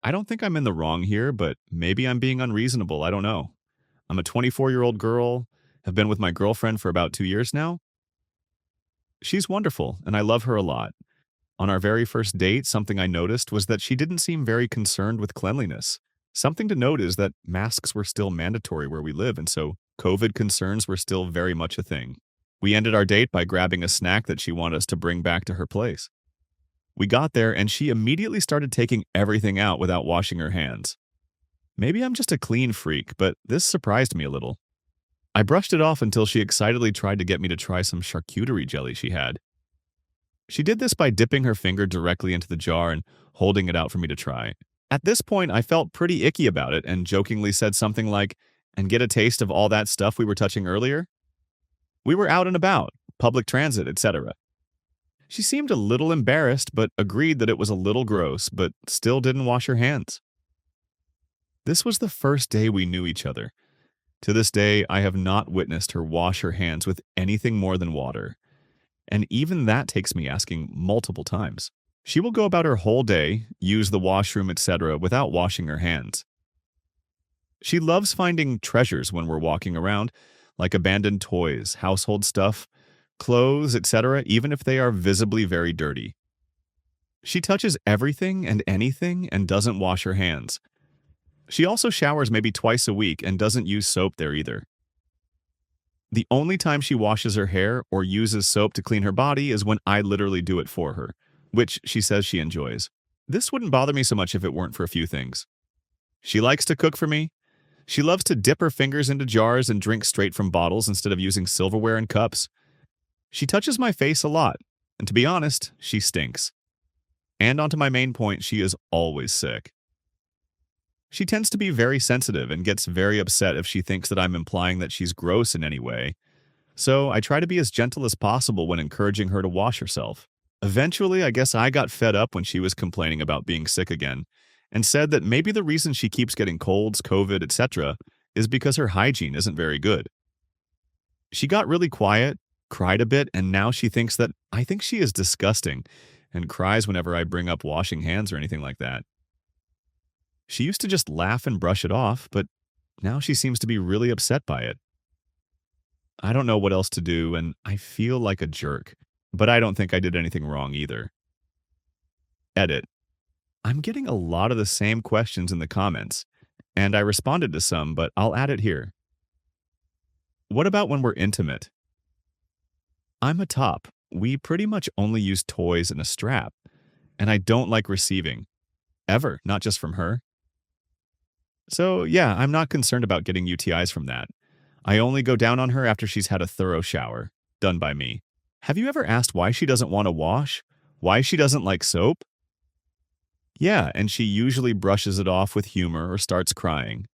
I don't think I'm in the wrong here, but maybe I'm being unreasonable. I don't know. I'm a 24-year-old girl, have been with my girlfriend for about 2 years now. She's wonderful, and I love her a lot. On our very first date, something I noticed was that she didn't seem very concerned with cleanliness. Something to note is that masks were still mandatory where we live, and so COVID concerns were still very much a thing. We ended our date by grabbing a snack that she wanted us to bring back to her place. We got there, and she immediately started taking everything out without washing her hands. Maybe I'm just a clean freak, but this surprised me a little. I brushed it off until she excitedly tried to get me to try some charcuterie jelly she had. She did this by dipping her finger directly into the jar and holding it out for me to try. At this point, I felt pretty icky about it and jokingly said something like, "And get a taste of all that stuff we were touching earlier?" We were out and about, public transit, etc. She seemed a little embarrassed, but agreed that it was a little gross, but still didn't wash her hands. This was the first day we knew each other. To this day, I have not witnessed her wash her hands with anything more than water. And even that takes me asking multiple times. She will go about her whole day, use the washroom, etc., without washing her hands. She loves finding treasures when we're walking around, like abandoned toys, household stuff, clothes, etc., even if they are visibly very dirty. She touches everything and anything and doesn't wash her hands. She also showers maybe twice a week and doesn't use soap there either. The only time she washes her hair or uses soap to clean her body is when I literally do it for her, which she says she enjoys. This wouldn't bother me so much if it weren't for a few things. She likes to cook for me. She loves to dip her fingers into jars and drink straight from bottles instead of using silverware and cups. She touches my face a lot, and to be honest, she stinks. And onto my main point, she is always sick. She tends to be very sensitive and gets very upset if she thinks that I'm implying that she's gross in any way. So I try to be as gentle as possible when encouraging her to wash herself. Eventually, I guess I got fed up when she was complaining about being sick again and said that maybe the reason she keeps getting colds, COVID, etc. is because her hygiene isn't very good. She got really quiet, cried a bit, and now she thinks that I think she is disgusting and cries whenever I bring up washing hands or anything like that. She used to just laugh and brush it off, but now she seems to be really upset by it. I don't know what else to do, and I feel like a jerk, but I don't think I did anything wrong either. Edit. I'm getting a lot of the same questions in the comments, and I responded to some, but I'll add it here. What about when we're intimate? I'm a top. We pretty much only use toys and a strap, and I don't like receiving. Ever, not just from her. So, yeah, I'm not concerned about getting UTIs from that. I only go down on her after she's had a thorough shower, done by me. Have you ever asked why she doesn't want to wash? Why she doesn't like soap? Yeah, and she usually brushes it off with humor or starts crying.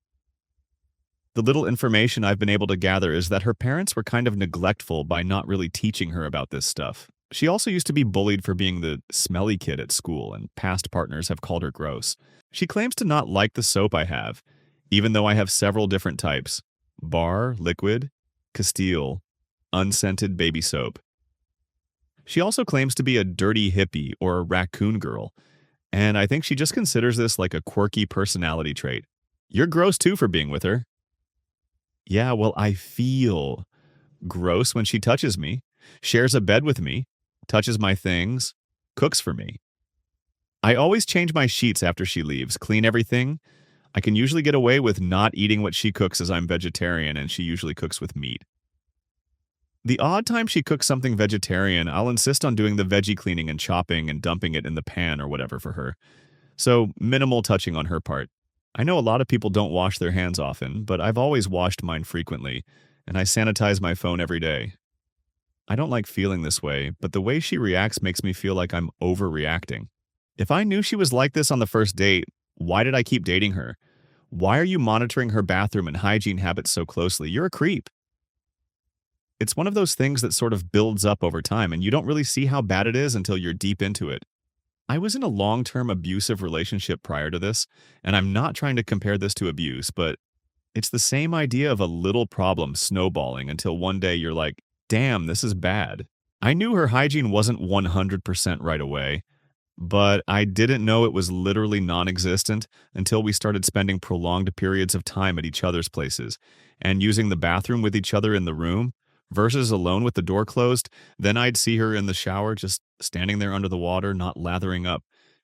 The little information I've been able to gather is that her parents were kind of neglectful by not really teaching her about this stuff. She also used to be bullied for being the smelly kid at school, and past partners have called her gross. She claims to not like the soap I have, even though I have several different types: bar, liquid, Castile, unscented baby soap. She also claims to be a dirty hippie or a raccoon girl, and I think she just considers this like a quirky personality trait. You're gross too for being with her. Yeah, well, I feel gross when she touches me, shares a bed with me, touches my things, cooks for me. I always change my sheets after she leaves, clean everything. I can usually get away with not eating what she cooks as I'm vegetarian and she usually cooks with meat. The odd time she cooks something vegetarian, I'll insist on doing the veggie cleaning and chopping and dumping it in the pan or whatever for her. So minimal touching on her part. I know a lot of people don't wash their hands often, but I've always washed mine frequently, and I sanitize my phone every day. I don't like feeling this way, but the way she reacts makes me feel like I'm overreacting. If I knew she was like this on the first date, why did I keep dating her? Why are you monitoring her bathroom and hygiene habits so closely? You're a creep. It's one of those things that sort of builds up over time, and you don't really see how bad it is until you're deep into it. I was in a long-term abusive relationship prior to this, and I'm not trying to compare this to abuse, but it's the same idea of a little problem snowballing until one day you're like, damn, this is bad. I knew her hygiene wasn't 100% right away, but I didn't know it was literally non-existent until we started spending prolonged periods of time at each other's places and using the bathroom with each other in the room versus alone with the door closed. Then I'd see her in the shower just standing there under the water, not lathering up,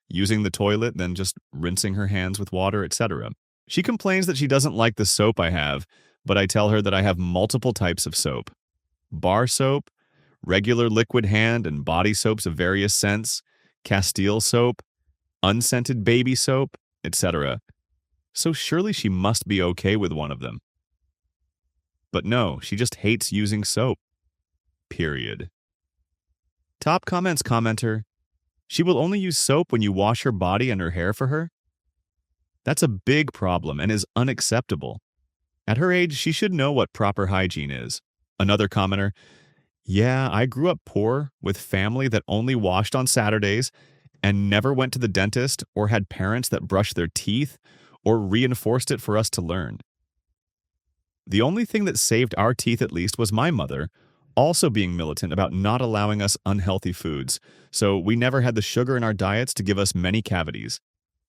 using the toilet, then just rinsing her hands with water, etc. She complains that she doesn't like the soap I have, but I tell her that I have multiple types of soap. Bar soap, regular liquid hand and body soaps of various scents, Castile soap, unscented baby soap, etc. So surely she must be okay with one of them. But no, she just hates using soap. Period. Top comments commenter, she will only use soap when you wash her body and her hair for her? That's a big problem and is unacceptable. At her age, she should know what proper hygiene is. Another commenter, yeah, I grew up poor with family that only washed on Saturdays and never went to the dentist or had parents that brushed their teeth or reinforced it for us to learn. The only thing that saved our teeth at least was my mother, also being militant about not allowing us unhealthy foods, so we never had the sugar in our diets to give us many cavities.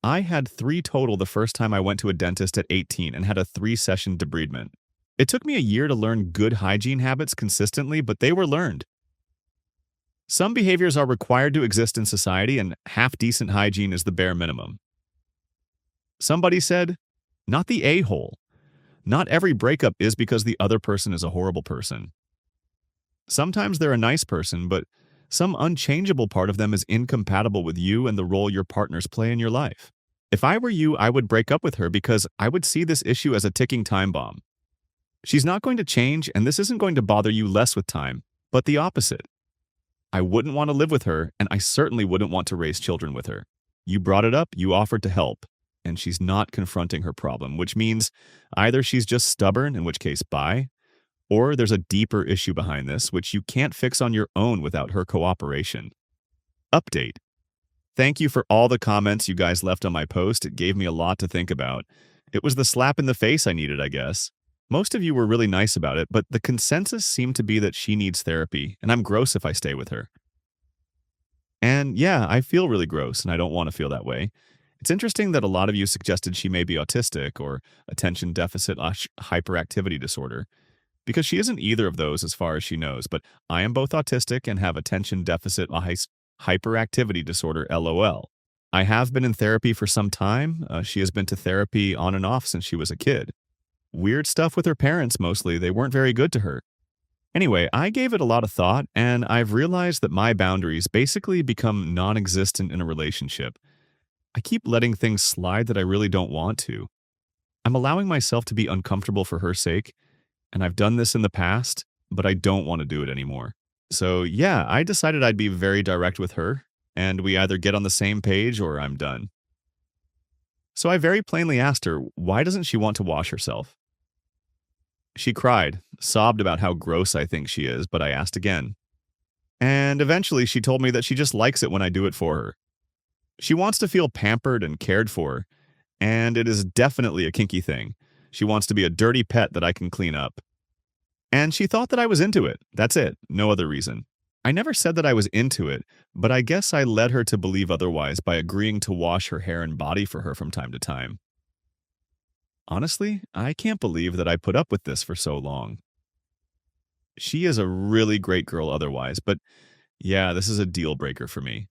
I had 3 total the first time I went to a dentist at 18 and had a 3-session debridement. It took me a year to learn good hygiene habits consistently, but they were learned. Some behaviors are required to exist in society, and half-decent hygiene is the bare minimum. Somebody said, not the a-hole. Not every breakup is because the other person is a horrible person. Sometimes they're a nice person, but some unchangeable part of them is incompatible with you and the role your partners play in your life. If I were you, I would break up with her because I would see this issue as a ticking time bomb. She's not going to change, and this isn't going to bother you less with time, but the opposite. I wouldn't want to live with her, and I certainly wouldn't want to raise children with her. You brought it up, you offered to help, and she's not confronting her problem, which means either she's just stubborn, in which case bye, or there's a deeper issue behind this, which you can't fix on your own without her cooperation. Update. Thank you for all the comments you guys left on my post. It gave me a lot to think about. It was the slap in the face I needed, I guess. Most of you were really nice about it, but the consensus seemed to be that she needs therapy, and I'm gross if I stay with her. And yeah, I feel really gross, and I don't want to feel that way. It's interesting that a lot of you suggested she may be autistic or attention deficit hyperactivity disorder, because she isn't either of those as far as she knows, but I am both autistic and have attention deficit hyperactivity disorder, LOL. I have been in therapy for some time. She has been to therapy on and off since she was a kid. Weird stuff with her parents, mostly. They weren't very good to her. Anyway, I gave it a lot of thought, and I've realized that my boundaries basically become non-existent in a relationship. I keep letting things slide that I really don't want to. I'm allowing myself to be uncomfortable for her sake, and I've done this in the past, but I don't want to do it anymore. So yeah, I decided I'd be very direct with her, and we either get on the same page or I'm done. So I very plainly asked her, why doesn't she want to wash herself? She cried, sobbed about how gross I think she is, but I asked again. And eventually she told me that she just likes it when I do it for her. She wants to feel pampered and cared for, and it is definitely a kinky thing. She wants to be a dirty pet that I can clean up. And she thought that I was into it. That's it, no other reason. I never said that I was into it, but I guess I led her to believe otherwise by agreeing to wash her hair and body for her from time to time. Honestly, I can't believe that I put up with this for so long. She is a really great girl otherwise, but yeah, this is a deal breaker for me.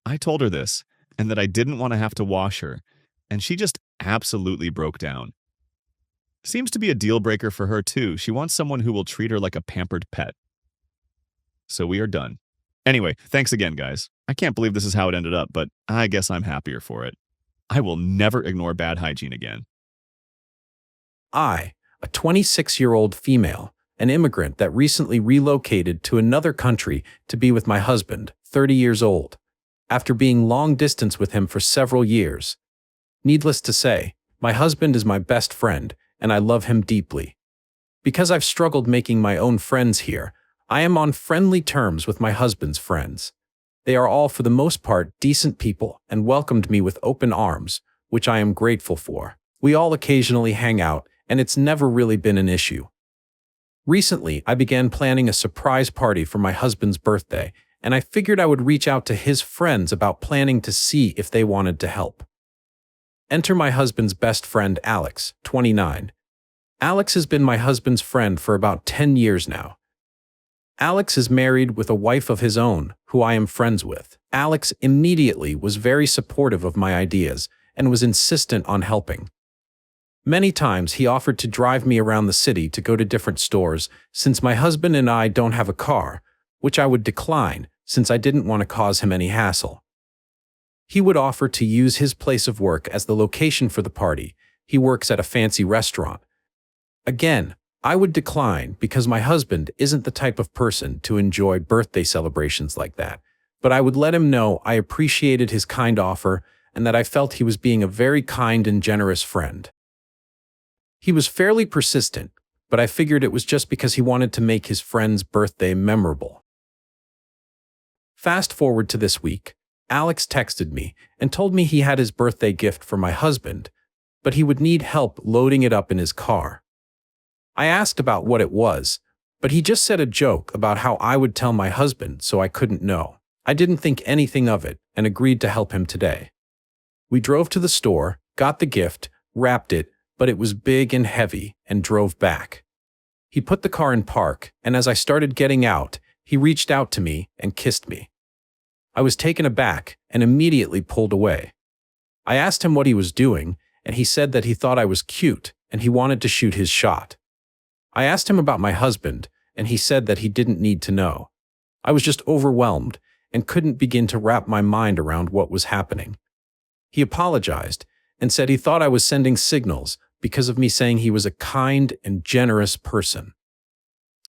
I told her this, and that I didn't want to have to wash her, and she just absolutely broke down. Seems to be a deal breaker for her too. She wants someone who will treat her like a pampered pet. So we are done. Anyway, thanks again, guys. I can't believe this is how it ended up, but I guess I'm happier for it. I will never ignore bad hygiene again. I, a 26-year-old female, an immigrant that recently relocated to another country to be with my husband, 30 years old, after being long distance with him for several years. Needless to say, my husband is my best friend, and I love him deeply. Because I've struggled making my own friends here, I am on friendly terms with my husband's friends. They are all for the most part decent people and welcomed me with open arms, which I am grateful for. We all occasionally hang out, and it's never really been an issue. Recently, I began planning a surprise party for my husband's birthday, and I figured I would reach out to his friends about planning to see if they wanted to help. Enter my husband's best friend, Alex, 29. Alex has been my husband's friend for about 10 years now. Alex is married with a wife of his own, who I am friends with. Alex immediately was very supportive of my ideas and was insistent on helping. Many times he offered to drive me around the city to go to different stores since my husband and I don't have a car, which I would decline since I didn't want to cause him any hassle. He would offer to use his place of work as the location for the party. He works at a fancy restaurant. Again, I would decline because my husband isn't the type of person to enjoy birthday celebrations like that, but I would let him know I appreciated his kind offer and that I felt he was being a very kind and generous friend. He was fairly persistent, but I figured it was just because he wanted to make his friend's birthday memorable. Fast forward to this week, Alex texted me and told me he had his birthday gift for my husband, but he would need help loading it up in his car. I asked about what it was, but he just said a joke about how I would tell my husband so I couldn't know. I didn't think anything of it and agreed to help him today. We drove to the store, got the gift, wrapped it, but it was big and heavy, and drove back. He put the car in park, and as I started getting out, he reached out to me and kissed me. I was taken aback and immediately pulled away. I asked him what he was doing, and he said that he thought I was cute and he wanted to shoot his shot. I asked him about my husband, and he said that he didn't need to know. I was just overwhelmed and couldn't begin to wrap my mind around what was happening. He apologized and said he thought I was sending signals because of me saying he was a kind and generous person.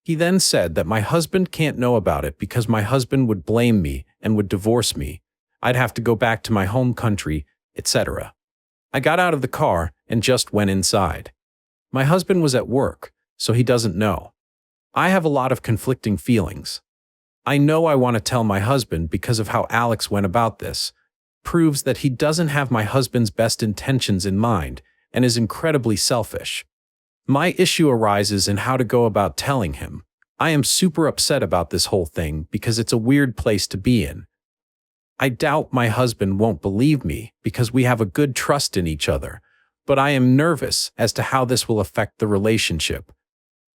He then said that my husband can't know about it because my husband would blame me and would divorce me. I'd have to go back to my home country, etc. I got out of the car and just went inside. My husband was at work, so he doesn't know. I have a lot of conflicting feelings. I know I want to tell my husband because of how Alex went about this. Proves that he doesn't have my husband's best intentions in mind and is incredibly selfish. My issue arises in how to go about telling him. I am super upset about this whole thing because it's a weird place to be in. I doubt my husband won't believe me because we have a good trust in each other, but I am nervous as to how this will affect the relationship.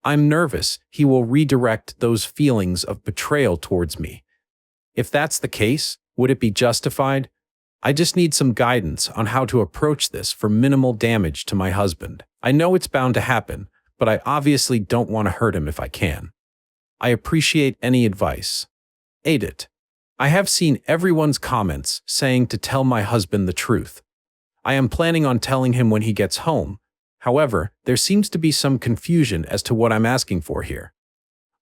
I'm nervous he will redirect those feelings of betrayal towards me. If that's the case, would it be justified? I just need some guidance on how to approach this for minimal damage to my husband. I know it's bound to happen, but I obviously don't want to hurt him if I can. I appreciate any advice. Edit. I have seen everyone's comments saying to tell my husband the truth. I am planning on telling him when he gets home. However, there seems to be some confusion as to what I'm asking for here.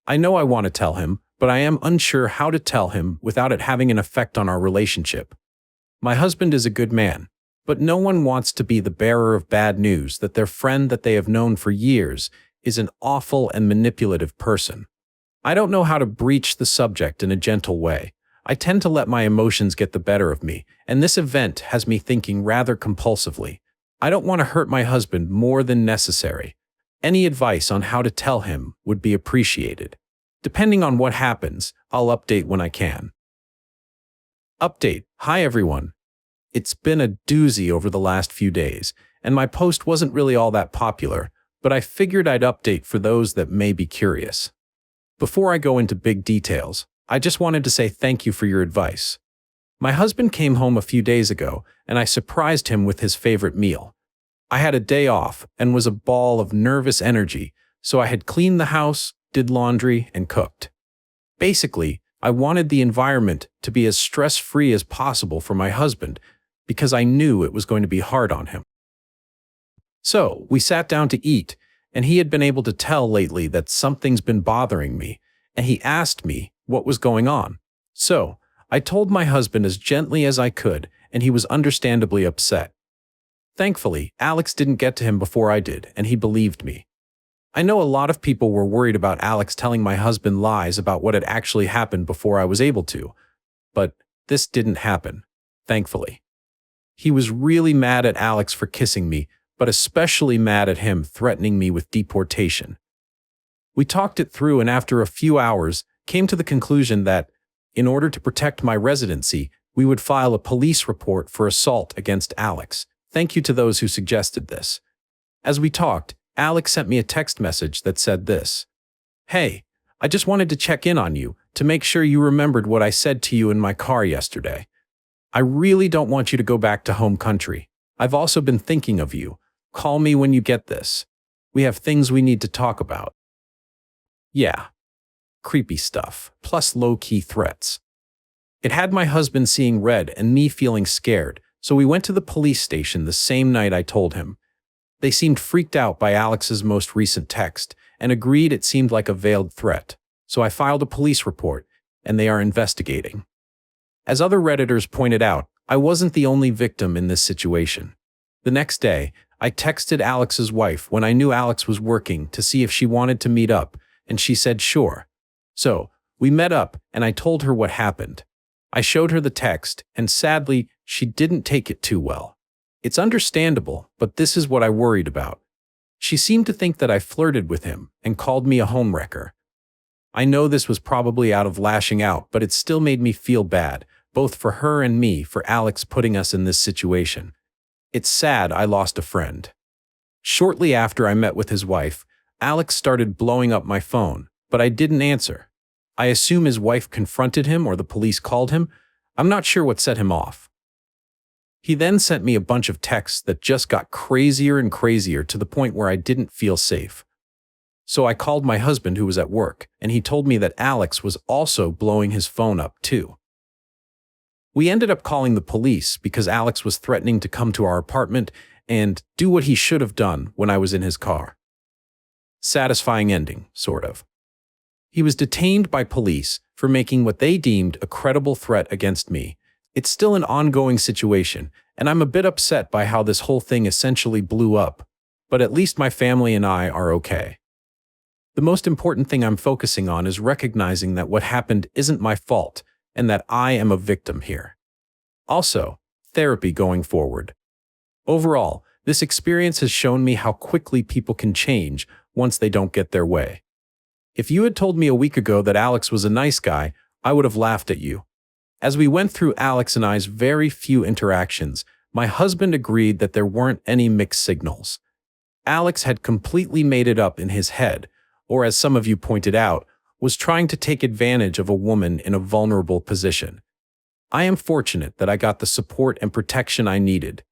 I know I want to tell him, but I am unsure how to tell him without it having an effect on our relationship. My husband is a good man, but no one wants to be the bearer of bad news that their friend that they have known for years is an awful and manipulative person. I don't know how to breach the subject in a gentle way. I tend to let my emotions get the better of me, and this event has me thinking rather compulsively. I don't want to hurt my husband more than necessary. Any advice on how to tell him would be appreciated. Depending on what happens, I'll update when I can. Update. Hi everyone. It's been a doozy over the last few days, and my post wasn't really all that popular, but I figured I'd update for those that may be curious. Before I go into big details, I just wanted to say thank you for your advice. My husband came home a few days ago, and I surprised him with his favorite meal. I had a day off and was a ball of nervous energy, so I had cleaned the house, did laundry, and cooked. Basically, I wanted the environment to be as stress-free as possible for my husband because I knew it was going to be hard on him. So, we sat down to eat, and he had been able to tell lately that something's been bothering me, and he asked me what was going on. So, I told my husband as gently as I could, and he was understandably upset. Thankfully, Alex didn't get to him before I did, and he believed me. I know a lot of people were worried about Alex telling my husband lies about what had actually happened before I was able to, but this didn't happen, thankfully. He was really mad at Alex for kissing me, but especially mad at him threatening me with deportation. We talked it through and after a few hours came to the conclusion that In order to protect my residency, we would file a police report for assault against Alex. Thank you to those who suggested this. As we talked, Alex sent me a text message that said this: "Hey, I just wanted to check in on you to make sure you remembered what I said to you in my car yesterday. I really don't want you to go back to home country. I've also been thinking of you. Call me when you get this. We have things we need to talk about." Yeah, creepy stuff, plus low-key threats. It had my husband seeing red and me feeling scared, so we went to the police station the same night I told him. They seemed freaked out by Alex's most recent text and agreed it seemed like a veiled threat, so I filed a police report, and they are investigating. As other Redditors pointed out, I wasn't the only victim in this situation. The next day, I texted Alex's wife when I knew Alex was working to see if she wanted to meet up, and she said sure. So, we met up, and I told her what happened. I showed her the text, and sadly, she didn't take it too well. It's understandable, but this is what I worried about. She seemed to think that I flirted with him and called me a homewrecker. I know this was probably out of lashing out, but it still made me feel bad, both for her and me, for Alex putting us in this situation. It's sad I lost a friend. Shortly after I met with his wife, Alex started blowing up my phone, but I didn't answer. I assume his wife confronted him or the police called him. I'm not sure what set him off. He then sent me a bunch of texts that just got crazier and crazier to the point where I didn't feel safe. So I called my husband who was at work, and he told me that Alex was also blowing his phone up too. We ended up calling the police because Alex was threatening to come to our apartment and do what he should have done when I was in his car. Satisfying ending, sort of. He was detained by police for making what they deemed a credible threat against me. It's still an ongoing situation, and I'm a bit upset by how this whole thing essentially blew up, but at least my family and I are okay. The most important thing I'm focusing on is recognizing that what happened isn't my fault, and that I am a victim here. Also, therapy going forward. Overall, this experience has shown me how quickly people can change once they don't get their way. If you had told me a week ago that Alex was a nice guy, I would have laughed at you. As we went through Alex and I's very few interactions, my husband agreed that there weren't any mixed signals. Alex had completely made it up in his head, or as some of you pointed out, was trying to take advantage of a woman in a vulnerable position. I am fortunate that I got the support and protection I needed.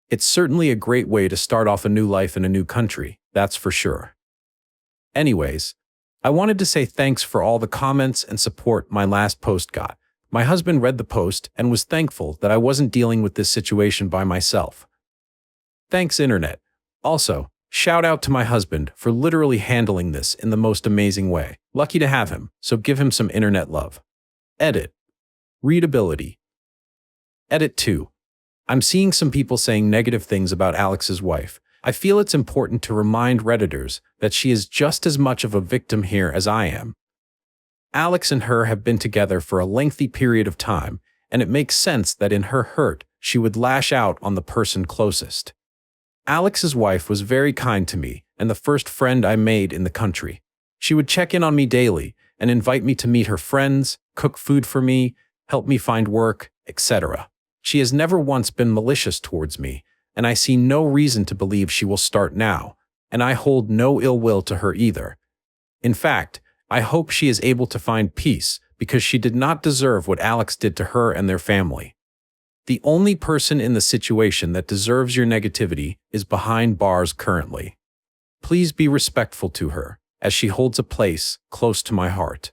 It's certainly a great way to start off a new life in a new country, that's for sure. Anyways, I wanted to say thanks for all the comments and support my last post got. My husband read the post and was thankful that I wasn't dealing with this situation by myself. Thanks, Internet. Also, shout out to my husband for literally handling this in the most amazing way. Lucky to have him, so give him some internet love. Edit. Readability. Edit 2. I'm seeing some people saying negative things about Alex's wife. I feel it's important to remind Redditors that she is just as much of a victim here as I am. Alex and her have been together for a lengthy period of time, and it makes sense that in her hurt, she would lash out on the person closest. Alex's wife was very kind to me and the first friend I made in the country. She would check in on me daily and invite me to meet her friends, cook food for me, help me find work, etc. She has never once been malicious towards me, and I see no reason to believe she will start now, and I hold no ill will to her either. In fact, I hope she is able to find peace because she did not deserve what Alex did to her and their family. The only person in the situation that deserves your negativity is behind bars currently. Please be respectful to her, as she holds a place close to my heart.